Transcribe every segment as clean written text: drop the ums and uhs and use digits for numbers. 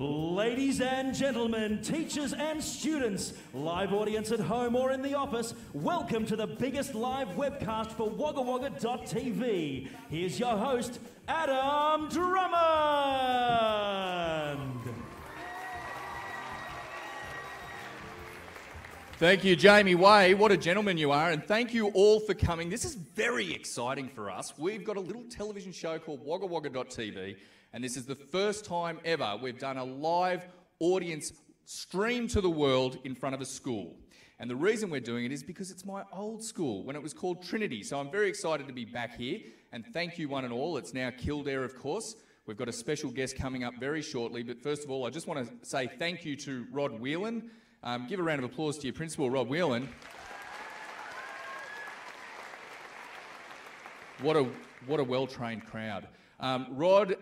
Ladies and gentlemen, teachers and students, live audience at home or in the office, welcome to the biggest live webcast for Wagga Wagga TV. Here's your host, Adam Drummond. Thank you, Jamie Way. What a gentleman you are, and thank you all for coming. This is very exciting for us. We've got a little television show called Wagga Wagga TV, and this is the first time ever we've done a live audience stream to the world in front of a school. And the reason we're doing it is because it's my old school, when it was called Trinity. So I'm very excited to be back here, and thank you one and all. It's now Kildare, of course. We've got a special guest coming up very shortly, but first of all, I just want to say thank you to Rod Whelan. Give a round of applause to your principal, Rod Whelan. What a well-trained crowd. Rod,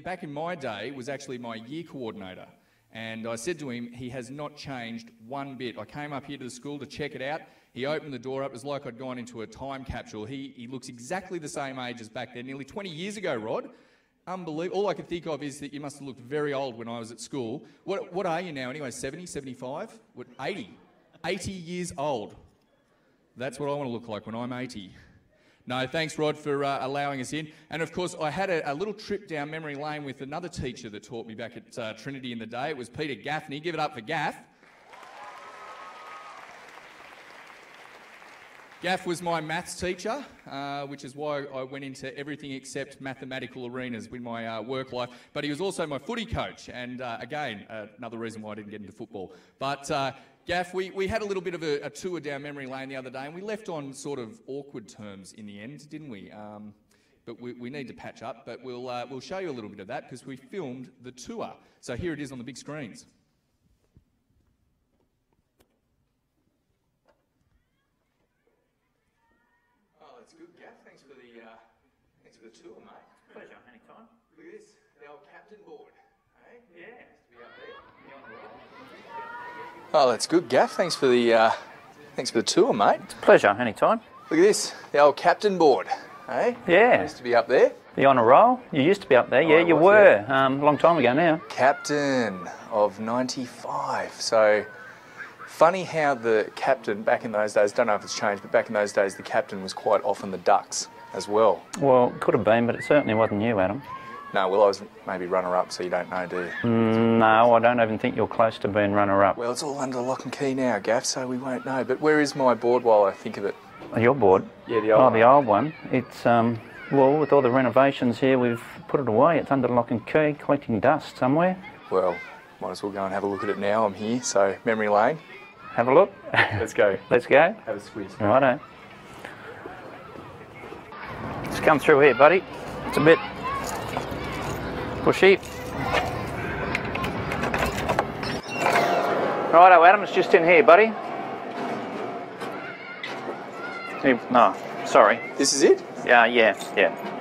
back in my day, was actually my year coordinator. And I said to him, he has not changed one bit. I came up here to the school to check it out. He opened the door up. It was like I'd gone into a time capsule. He looks exactly the same age as back then, nearly 20 years ago, Rod. Unbelievable. All I can think of is that you must have looked very old when I was at school. What are you now anyway, 70, 75? What, 80? 80 years old. That's what I want to look like when I'm 80. No, thanks, Rod, for allowing us in. And, of course, I had a little trip down memory lane with another teacher that taught me back at Trinity in the day. It was Peter Gaffney. Give it up for Gaff. Gaff was my maths teacher, which is why I went into everything except mathematical arenas with my work life. But he was also my footy coach, and again, another reason why I didn't get into football. But Gaff, we had a little bit of a tour down memory lane the other day, and we left on sort of awkward terms in the end, didn't we? But we need to patch up, but we'll show you a little bit of that because we filmed the tour. So here it is on the big screens. Tour, mate. Pleasure, anytime. Look at this, the old captain board. Hey? Yeah. To be up there. Oh, that's good, Gaff. Thanks for the tour, mate. It's a pleasure, anytime. Look at this, the old captain board. Hey? Yeah. Used to be up there. The honour roll. You used to be up there. Yeah, you were. A long time ago now. Captain of 95. So funny how the captain back in those days, don't know if it's changed, but back in those days the captain was quite often the Ducks as well. Well, it could have been, but it certainly wasn't you, Adam. No, well, I was maybe runner-up, so you don't know, do you? No, I don't even think you're close to being runner-up. Well, it's all under lock and key now, Gaff, so we won't know. But where is my board while I think of it? Your board? Yeah, the old one. Oh, the old one. It's, well, with all the renovations here, we've put it away. It's under lock and key, collecting dust somewhere. Well, might as well go and have a look at it now. I'm here, so memory lane. Have a look. Let's go. Let's go. Have a squeeze. Righto. Just come through here, buddy. It's a bit pushy. Righto, Adam, it's just in here, buddy. No, sorry. This is it? Yeah.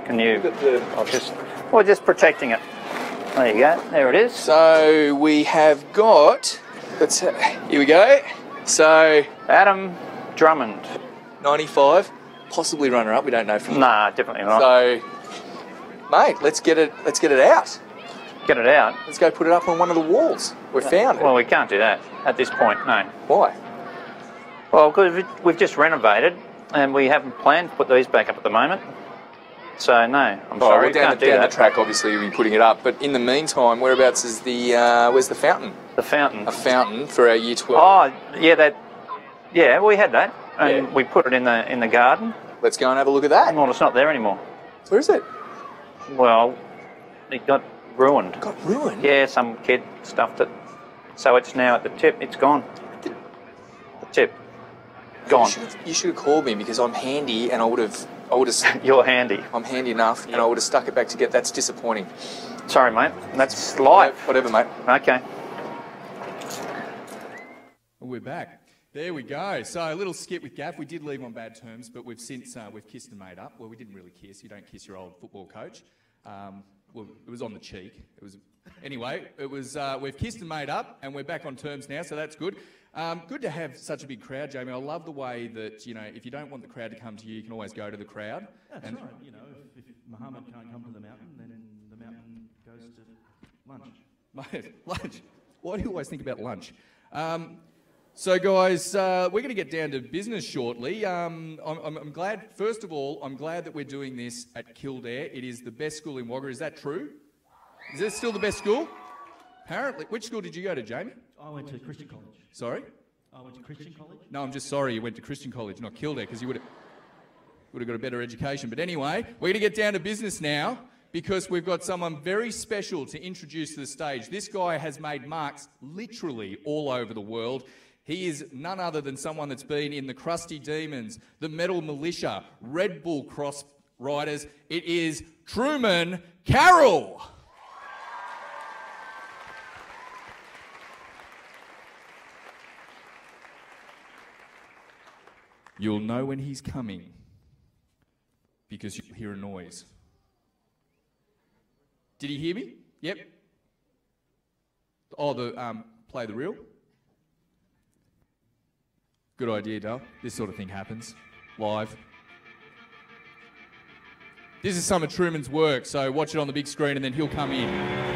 Can you... We're just protecting it. There you go. There it is. So we have got... here we go. So... Adam Drummond. 95. Possibly runner-up, we don't know from... Nah, definitely not. So, mate, let's get it out. Get it out? Let's go put it up on one of the walls. We found it. Well, we can't do that at this point, no. Why? Well, because we've just renovated and we haven't planned to put these back up at the moment. So, no, I'm sorry, well, down the track, obviously, we'll be putting it up. But in the meantime, whereabouts is the... where's the fountain? The fountain. A fountain for our Year 12. Oh, yeah, we had that. And we put it in the garden. Let's go and have a look at that. Well, it's not there anymore. Where is it? Well, it got ruined. Got ruined? Yeah, some kid stuffed it. So it's now at the tip. It's gone. The tip. Gone. You should have called me because I'm handy and I would have... You're handy. I'm handy enough and I would have stuck it back together. That's disappointing. Sorry, mate. That's life. Whatever, mate. Okay. We're back. There we go. So a little skit with Gaff. We did leave on bad terms, but we've since we've kissed and made up. Well, we didn't really kiss. You don't kiss your old football coach. Well, it was on the cheek. It was anyway. It was. We've kissed and made up, and we're back on terms now. So that's good. Good to have such a big crowd, Jamie. I love the way that if you don't want the crowd to come to you, you can always go to the crowd. That's right. If Muhammad can't come to the mountain, then the mountain goes to lunch. Mate, lunch. Why do you always think about lunch? So guys, we're going to get down to business shortly. I'm glad, first of all, I'm glad that we're doing this at Kildare. It is the best school in Wagga. Is that true? Is it still the best school? Apparently. Which school did you go to, Jamie? I went to Christian College. Sorry? I went to Christian College. No, I'm just sorry you went to Christian College, not Kildare, because you would have got a better education. But anyway, we're going to get down to business now, because we've got someone very special to introduce to the stage. This guy has made marks literally all over the world. He is none other than someone that's been in the Krusty Demons, the Metal Militia, Red Bull Cross Riders. It is Truman Carol. You'll know when he's coming because you'll hear a noise. Did he hear me? Yep. Oh, play the reel? Good idea, Dale. This sort of thing happens live. This is some of Truman's work, so watch it on the big screen and then he'll come in.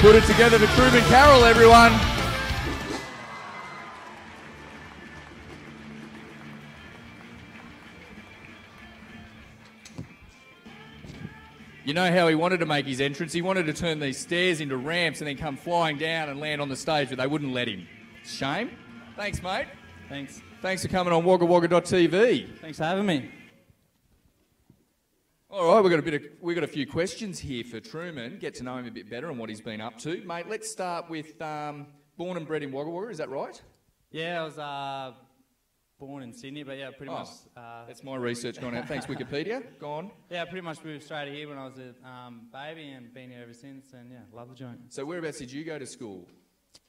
Put it together for Truman Carol, everyone. You know how he wanted to make his entrance? He wanted to turn these stairs into ramps and then come flying down and land on the stage, but they wouldn't let him. Shame. Thanks, mate. Thanks. Thanks for coming on Wagga Wagga TV. Thanks for having me. All right, we've got a few questions here for Truman. Get to know him a bit better and what he's been up to, mate. Let's start with born and bred in Wagga Wagga. Is that right? Yeah, I was born in Sydney, but yeah, pretty much. That's my research gone out. Thanks, Wikipedia. Gone. Yeah, pretty much moved straight here when I was a baby and been here ever since. And yeah, love the joint. So whereabouts did you go to school?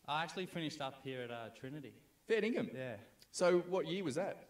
I actually finished up here at Trinity. Fair dinkum. Yeah. So what year was that?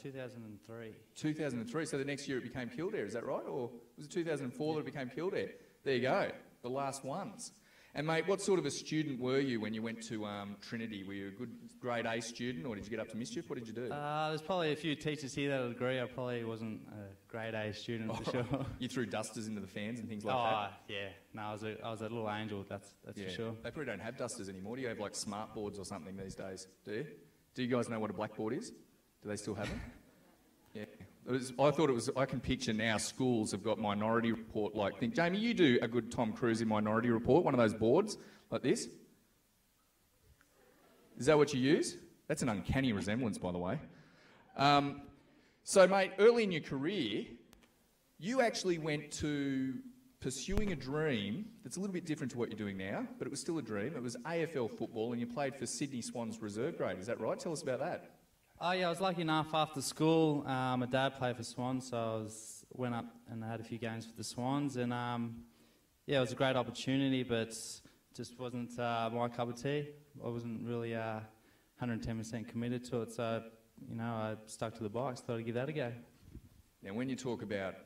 2003. 2003, so the next year it became Kildare, is that right? Or was it 2004 that it became Kildare? There you go, the last ones. And mate, what sort of a student were you when you went to Trinity? Were you a good grade A student or did you get up to mischief? What did you do? There's probably a few teachers here that would agree I probably wasn't a grade A student for sure. You threw dusters into the fans and things like that? Yeah. No, I was a little angel, that's for sure. They probably don't have dusters anymore. Do you have like smart boards or something these days? Do you? Do you guys know what a blackboard is? Do they still have them? Yeah. I can picture now schools have got Minority Report like thing. Jamie, you do a good Tom Cruise in Minority Report, one of those boards like this. Is that what you use? That's an uncanny resemblance, by the way. So, mate, early in your career, you actually went to pursuing a dream that's a little bit different to what you're doing now, but it was still a dream. It was AFL football, and you played for Sydney Swans reserve grade. Is that right? Tell us about that. Oh yeah, I was lucky enough after school. My dad played for Swans, so went up and had a few games with the Swans, and yeah, it was a great opportunity, but just wasn't my cup of tea. I wasn't really 110% committed to it, so I stuck to the bikes. Thought I'd give that a go. Now, when you talk about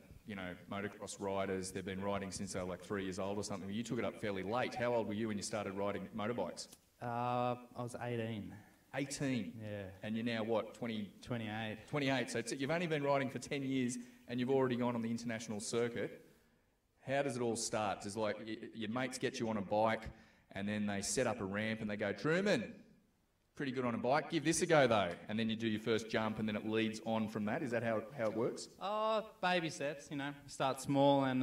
motocross riders, they've been riding since they were like 3 years old or something. You took it up fairly late. How old were you when you started riding motorbikes? I was 18. 18? Yeah. And you're now what, 20? 28. 28, so you've only been riding for 10 years and you've already gone on the international circuit. How does it all start? Does your mates get you on a bike and then they set up a ramp and they go, Truman, Pretty good on a bike. Give this a go though, and then you do your first jump, and then it leads on from that. Is that how it works? Baby steps, you know. Start small and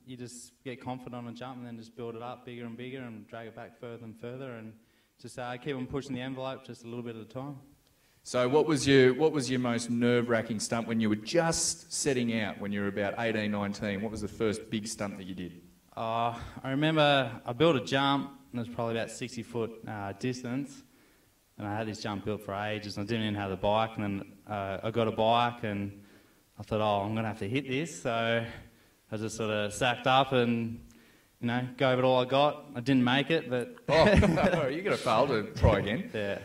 you just get confident on a jump and then just build it up bigger and bigger and drag it back further and further and just keep on pushing the envelope just a little bit at a time. So what was your most nerve-wracking stunt when you were just setting out, when you were about 18, 19? What was the first big stunt that you did? I remember I built a jump, and it was probably about 60-foot distance, and I had this jump built for ages, and I didn't even have the bike, and then I got a bike, and I thought, oh, I'm going to have to hit this, so I just sort of sacked up and, you know, gave it all I got. I didn't make it, but... Oh, you're going to fail to try again. Yeah.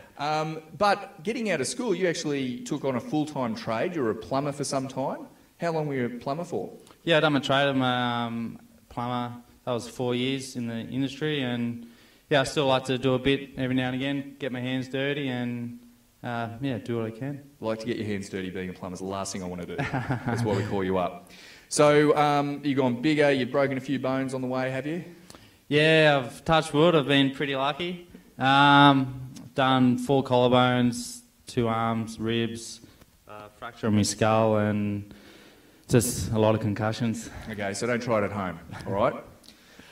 But getting out of school, you actually took on a full-time trade. You were a plumber for some time. How long were you a plumber for? Yeah, I done my trade. I'm a plumber. That was 4 years in the industry, and yeah, I still like to do a bit every now and again, get my hands dirty and yeah, do what I can. Like to get your hands dirty being a plumber is the last thing I want to do. That's why we call you up. So you've gone bigger, you've broken a few bones on the way, have you? Yeah, I've touched wood, I've been pretty lucky. Done 4 collarbones, 2 arms, ribs, fracture on my skull and just a lot of concussions. Okay, so don't try it at home, all right?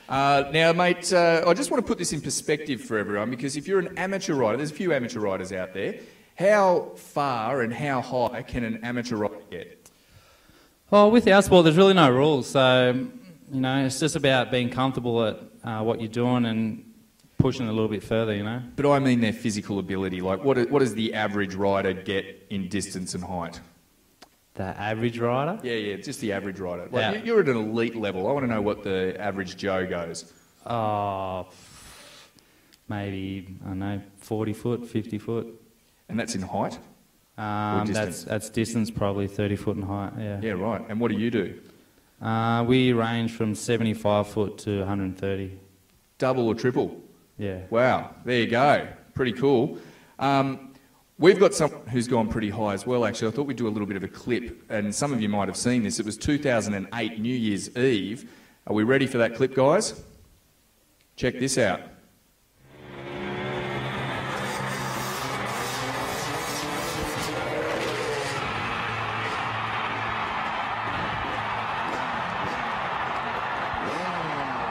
Now, mate, I just want to put this in perspective for everyone, because if you're an amateur rider, there's a few amateur riders out there, how far and how high can an amateur rider get? Well, with our sport, there's really no rules, so, you know, it's just about being comfortable at what you're doing and pushing a little bit further, you know. But I mean their physical ability. Like, what does the average rider get in distance and height? The average rider? Yeah, just the average rider. Like, Yeah. You're at an elite level. I want to know what the average Joe goes. Oh, maybe, I don't know, 40 foot, 50 foot. And that's in height? That's distance, probably 30 foot in height, yeah. Yeah, right. And what do you do? We range from 75 foot to 130. Double or triple? Yeah. Wow, there you go. Pretty cool. We've got someone who's gone pretty high as well, actually. I thought we'd do a little bit of a clip, and some of you might have seen this. It was 2008, New Year's Eve. Are we ready for that clip, guys? Check this out.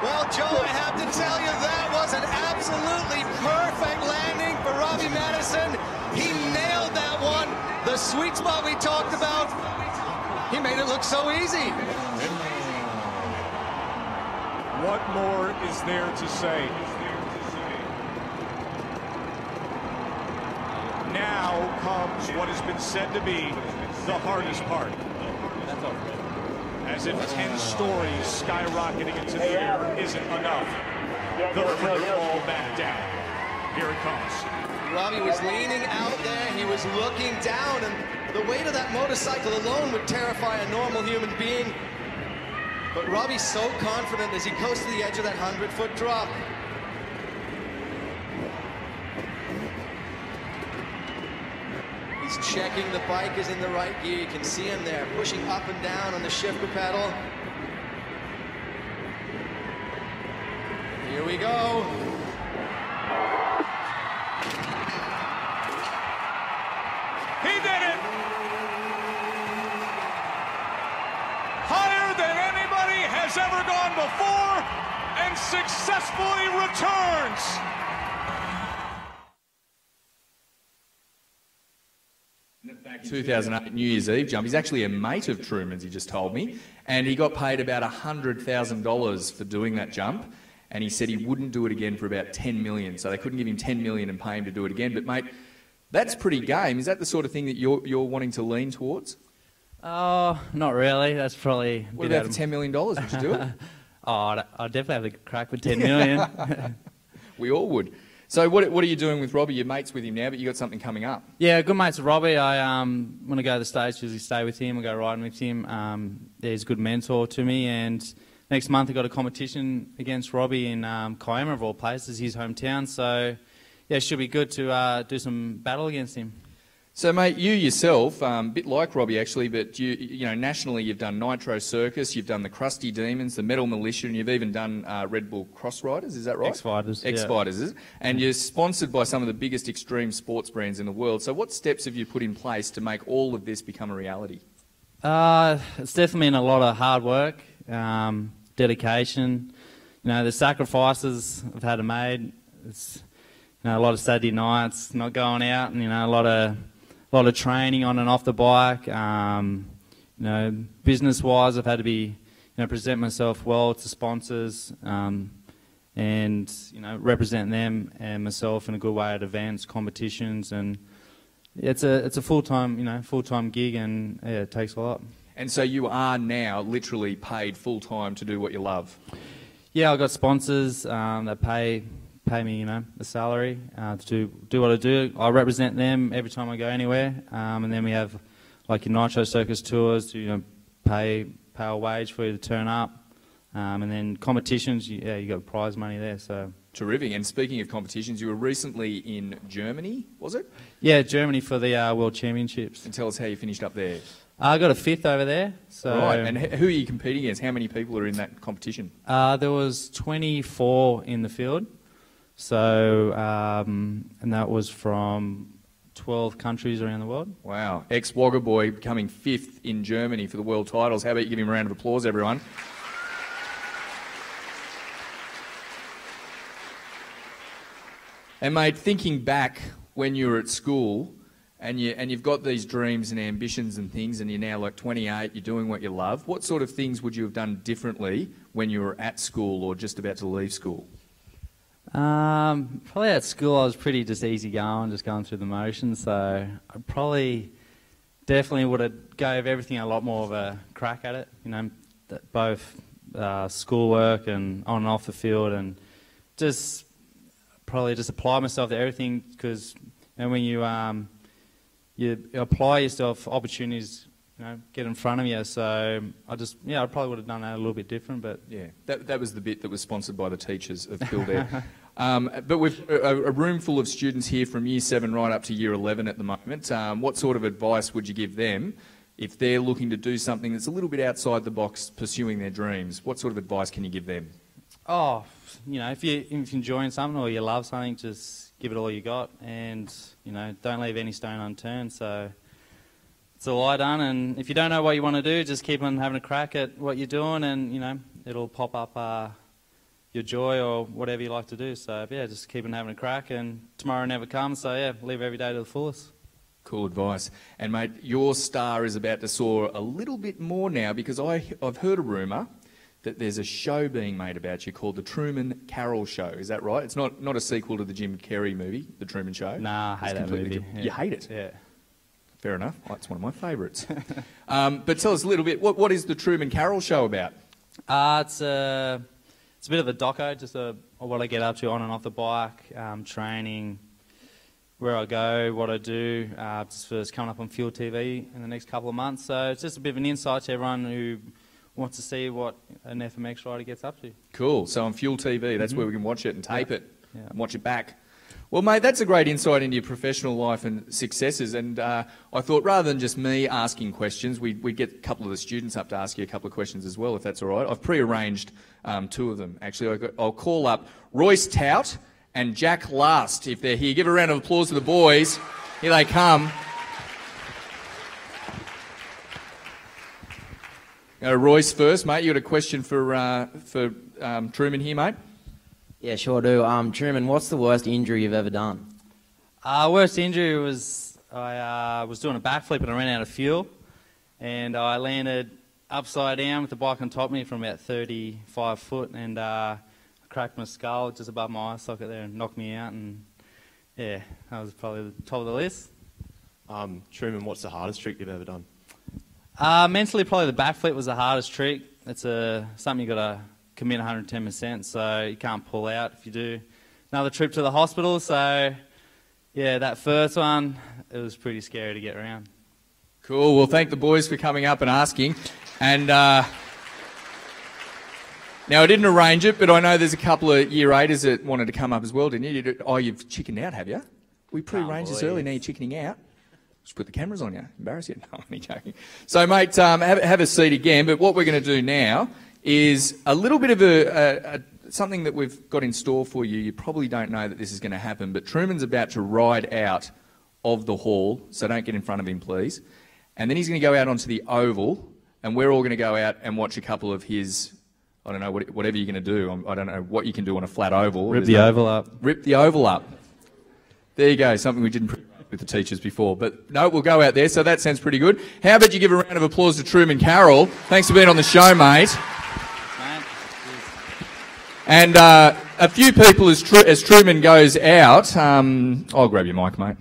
Well, Joe, I have to tell you, that was an absolutely perfect landing for Robbie Madison. He nailed that one. The sweet spot we talked about, he made it look so easy. What more is there to say? Now comes what has been said to be the hardest part. As if 10 stories skyrocketing into the air isn't enough, they'll bring it all back down. Here it comes. Robbie was leaning out there, he was looking down, and the weight of that motorcycle alone would terrify a normal human being. But Robbie's so confident as he goes to the edge of that 100-foot drop. He's checking the bike is in the right gear. You can see him there, pushing up and down on the shifter pedal. Here we go. He did it! Higher than anybody has ever gone before, and successfully returns. 2008 New Year's Eve jump. He's actually a mate of Truman's, he just told me, and he got paid about $100,000 for doing that jump, and he said he wouldn't do it again for about $10 million, so they couldn't give him $10 million and pay him to do it again. But mate, that's pretty game. Is that the sort of thing that you're wanting to lean towards? Oh, not really. That's probably... What about for $10 million? Would you do it? Oh, I'd definitely have to crack with 10 million. We all would. So what are you doing with Robbie? You're mates with him now, but you got something coming up. Yeah, good mates with Robbie. I when I go to the States, usually stay with him. I go riding with him. Yeah, he's a good mentor to me. And next month, I got a competition against Robbie in Kiama, of all places, his hometown. So yeah, it should be good to do some battle against him. So, mate, you yourself, a bit like Robbie actually, but you know, nationally you've done Nitro Circus, you've done the Krusty Demons, the Metal Militia, and you've even done Red Bull Cross Riders, is that right? X-Fighters. X-Fighters, is it? And you're sponsored by some of the biggest extreme sports brands in the world. So what steps have you put in place to make all of this become a reality? It's definitely been a lot of hard work, dedication. You know, the sacrifices I've had to make. It's, you know, a lot of Saturday nights, not going out, and, you know, a lot of training on and off the bike. You know, business-wise, I've had to be, you know, present myself well to sponsors, and, you know, represent them and myself in a good way at events, competitions, and it's a full-time, you know, full-time gig, and yeah, it takes a lot. And so you are now literally paid full-time to do what you love? Yeah, I've got sponsors that pay me, you know, a salary to do what I do. I represent them every time I go anywhere, and then we have like your Nitro Circus tours to, you know, pay a wage for you to turn up, and then competitions. Yeah, you got prize money there. So terrific. And speaking of competitions, you were recently in Germany, was it? Yeah, Germany for the World Championships. And tell us how you finished up there. I got a 5th over there. So right. And who are you competing against? How many people are in that competition? There was 24 in the field. So, and that was from 12 countries around the world. Wow. Ex-Wagga boy becoming 5th in Germany for the world titles. How about you give him a round of applause, everyone? And mate, thinking back when you were at school and you've got these dreams and ambitions and things, and you're now like 28, you're doing what you love, what sort of things would you have done differently when you were at school or just about to leave school? Probably at school I was pretty just easy going, just going through the motions, so I probably definitely would have gave everything a lot more of a crack at it, you know, both schoolwork and on and off the field, and just probably just apply myself to everything, because, you know, when you apply yourself, opportunities, you know, get in front of you. So I probably would have done that a little bit different, but yeah, that was the bit that was sponsored by the teachers of Kildare. But with a room full of students here from Year 7 right up to Year 11 at the moment, what sort of advice would you give them if they're looking to do something that's a little bit outside the box, pursuing their dreams? What sort of advice can you give them? Oh, you know, if you're enjoying something or you love something, just give it all you got, and, you know, don't leave any stone unturned. So it's all I done, and if you don't know what you want to do, just keep on having a crack at what you're doing, and, you know, it'll pop up your joy or whatever you like to do. So yeah, just keep on having a crack, and tomorrow never comes, so yeah, live every day to the fullest. Cool advice. And mate, your star is about to soar a little bit more now, because I've heard a rumour that there's a show being made about you called the Truman Carol Show. Is that right? It's not a sequel to the Jim Carrey movie, The Truman Show. Nah, I hate that movie. Yeah. You hate it? Yeah. Fair enough. Oh, it's one of my favourites. But tell us a little bit, what is the Truman Carol Show about? It's a bit of a doco, just what I get up to on and off the bike, training, where I go, what I do. It's coming up on Fuel TV in the next couple of months. So it's just a bit of an insight to everyone who wants to see what an FMX rider gets up to. Cool. So on Fuel TV, that's where we can watch it and tape it and watch it back. Well, mate, that's a great insight into your professional life and successes. And I thought rather than just me asking questions, we'd get a couple of the students up to ask you a couple of questions as well, if that's all right. I've pre-arranged 2 of them. Actually, I'll call up Royce Tout and Jack Last, if they're here. Give a round of applause to the boys. Here they come. Royce first, mate. You got a question for Truman here, mate? Yeah, sure do. Truman, what's the worst injury you've ever done? Worst injury was I was doing a backflip and I ran out of fuel, and I landed upside down with the bike on top of me from about 35 foot, and I cracked my skull just above my eye socket there and knocked me out, and yeah, that was probably the top of the list. Truman, what's the hardest trick you've ever done? Mentally, probably the backflip was the hardest trick. It's something you got to commit 110%, so you can't pull out if you do. Another trip to the hospital, so yeah, that first one, it was pretty scary to get around. Cool. Well, thank the boys for coming up and asking. And now I didn't arrange it, but I know there's a couple of Year 8ers that wanted to come up as well, didn't you? Oh, you've chickened out, have you? We pre-arranged this early, now you're chickening out. Just put the cameras on you. Embarrass you? No, I'm only joking. So, mate, have a seat again. But what we're going to do now is a little bit of something that we've got in store for you. You probably don't know that this is going to happen, but Truman's about to ride out of the hall, so don't get in front of him, please. And then he's going to go out onto the oval, and we're all going to go out and watch a couple of his, I don't know, whatever you're going to do. I don't know what you can do on a flat oval. Rip the oval up. Rip the oval up. There you go, something we didn't with the teachers before. But no, we'll go out there, so that sounds pretty good. How about you give a round of applause to Truman Carol? Thanks for being on the show, mate. And a few people, as Truman goes out, I'll grab your mic, mate.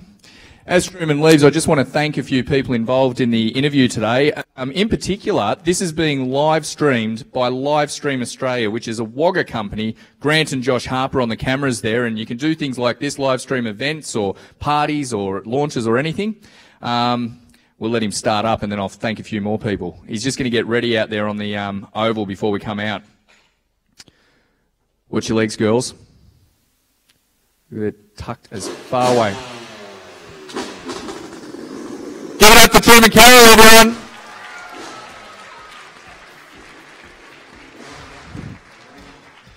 As Truman leaves, I just want to thank a few people involved in the interview today. In particular, this is being live streamed by Livestream Australia, which is a Wagga company. Grant and Josh Harper on the cameras there, and you can do things like this, live stream events or parties or launches or anything. We'll let him start up and then I'll thank a few more people. He's just going to get ready out there on the oval before we come out. Watch your legs, girls. They're tucked as far away. Give it up for Truman Carol, everyone.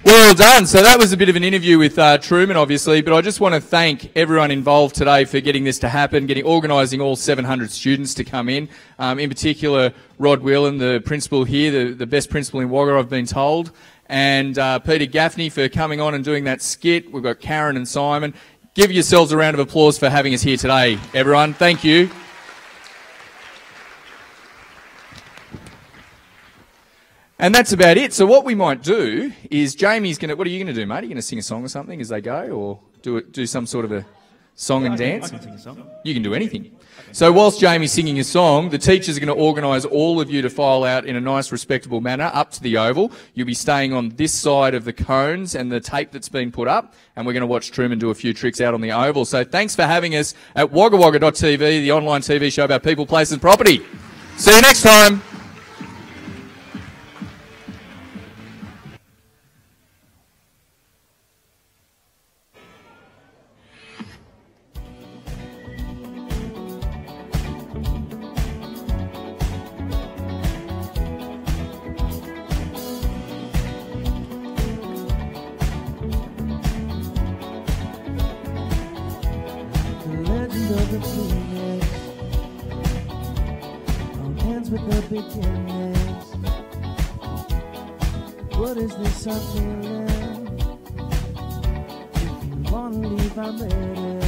Well done. So that was a bit of an interview with Truman, obviously, but I just want to thank everyone involved today for getting this to happen, organising all 700 students to come in particular, Rod Whelan, the principal here, the best principal in Wagga, I've been told, and Peter Gaffney for coming on and doing that skit. We've got Karen and Simon. Give yourselves a round of applause for having us here today, everyone. Thank you. And that's about it. So what we might do is Jamie's going to... What are you going to do, mate? Are you going to sing a song or something as they go, or do some sort of a song and dance? I can sing a song. You can do anything. So whilst Jamie's singing a song, the teachers are going to organise all of you to file out in a nice, respectable manner up to the oval. You'll be staying on this side of the cones and the tape that's been put up, and we're going to watch Truman do a few tricks out on the oval. So thanks for having us at Wagga Wagga TV, the online TV show about people, places and property. See you next time. With the beginnings, what is this I'm feeling? If you wanna leave, I'm ready.